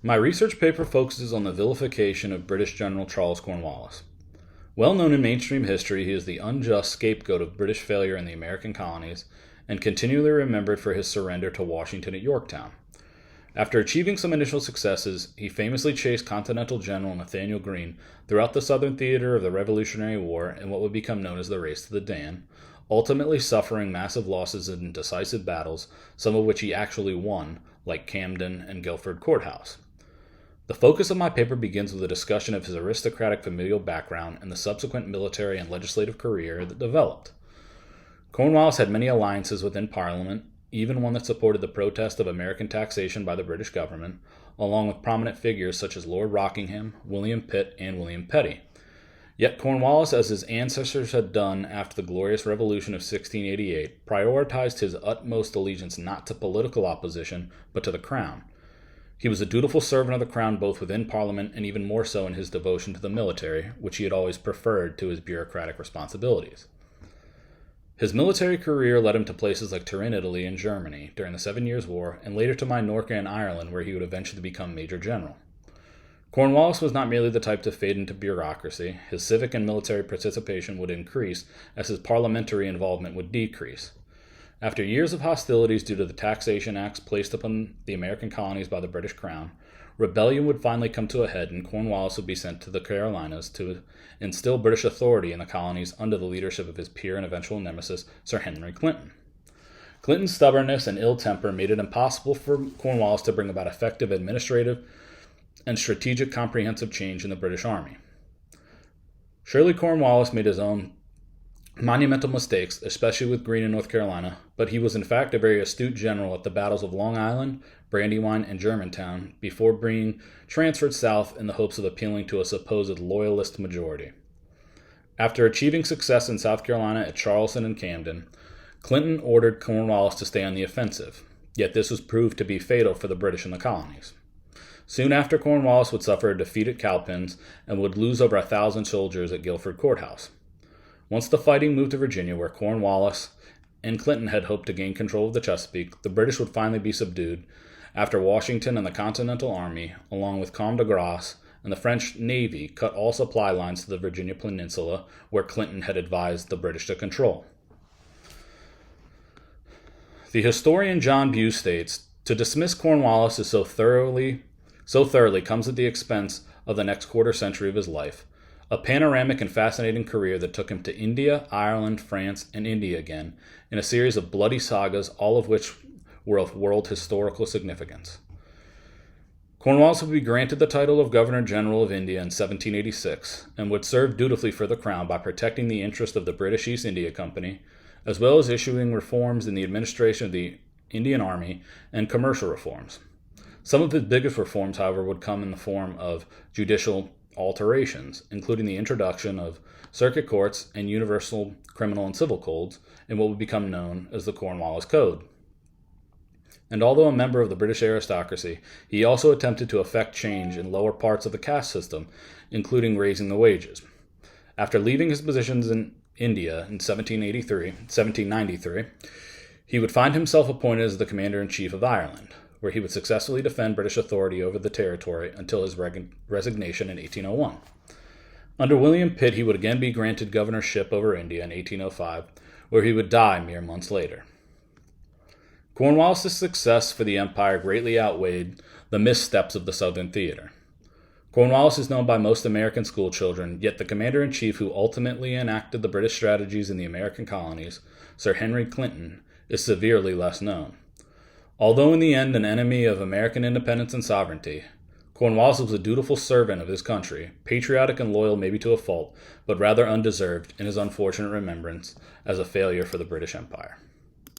My research paper focuses on the vilification of British General Charles Cornwallis. Well known in mainstream history, he is the unjust scapegoat of British failure in the American colonies and continually remembered for his surrender to Washington at Yorktown. After achieving some initial successes, he famously chased Continental General Nathanael Greene throughout the southern theater of the Revolutionary War in what would become known as the Race to the Dan, ultimately suffering massive losses in decisive battles, some of which he actually won, like Camden and Guilford Courthouse. The focus of my paper begins with a discussion of his aristocratic familial background and the subsequent military and legislative career that developed. Cornwallis had many alliances within Parliament, even one that supported the protest of American taxation by the British government, along with prominent figures such as Lord Rockingham, William Pitt, and William Petty. Yet Cornwallis, as his ancestors had done after the Glorious Revolution of 1688, prioritized his utmost allegiance not to political opposition, but to the crown. He was a dutiful servant of the crown both within Parliament and even more so in his devotion to the military, which he had always preferred to his bureaucratic responsibilities. His military career led him to places like Turin, Italy, and Germany during the 7 Years' War, and later to Minorca and Ireland, where he would eventually become Major General. Cornwallis was not merely the type to fade into bureaucracy. His civic and military participation would increase as his parliamentary involvement would decrease. After years of hostilities due to the taxation acts placed upon the American colonies by the British Crown, rebellion would finally come to a head and Cornwallis would be sent to the Carolinas to instill British authority in the colonies under the leadership of his peer and eventual nemesis, Sir Henry Clinton. Clinton's stubbornness and ill temper made it impossible for Cornwallis to bring about effective administrative and strategic comprehensive change in the British Army. Surely Cornwallis made his own monumental mistakes, especially with Greene in North Carolina, but he was in fact a very astute general at the battles of Long Island, Brandywine, and Germantown before being transferred south in the hopes of appealing to a supposed loyalist majority. After achieving success in South Carolina at Charleston and Camden, Clinton ordered Cornwallis to stay on the offensive, yet this was proved to be fatal for the British in the colonies. Soon after, Cornwallis would suffer a defeat at Cowpens and would lose over 1,000 soldiers at Guilford Courthouse. Once the fighting moved to Virginia, where Cornwallis and Clinton had hoped to gain control of the Chesapeake, the British would finally be subdued after Washington and the Continental Army, along with Comte de Grasse and the French Navy, cut all supply lines to the Virginia Peninsula, where Clinton had advised the British to control. The historian John Bew states, "To dismiss Cornwallis is so thoroughly comes at the expense of the next quarter century of his life. A panoramic and fascinating career that took him to India, Ireland, France, and India again, in a series of bloody sagas, all of which were of world historical significance." Cornwallis would be granted the title of Governor-General of India in 1786, and would serve dutifully for the crown by protecting the interest of the British East India Company, as well as issuing reforms in the administration of the Indian Army and commercial reforms. Some of his biggest reforms, however, would come in the form of judicial alterations, including the introduction of circuit courts and universal criminal and civil codes in what would become known as the Cornwallis Code. And although a member of the British aristocracy, he also attempted to effect change in lower parts of the caste system, including raising the wages. After leaving his positions in India in 1793, he would find himself appointed as the Commander-in-Chief of Ireland, where he would successfully defend British authority over the territory until his resignation in 1801. Under William Pitt, he would again be granted governorship over India in 1805, where he would die mere months later. Cornwallis' success for the empire greatly outweighed the missteps of the Southern Theater. Cornwallis is known by most American schoolchildren, yet the commander-in-chief who ultimately enacted the British strategies in the American colonies, Sir Henry Clinton, is severely less known. Although in the end an enemy of American independence and sovereignty, Cornwallis was a dutiful servant of his country, patriotic and loyal maybe to a fault, but rather undeserved in his unfortunate remembrance as a failure for the British Empire.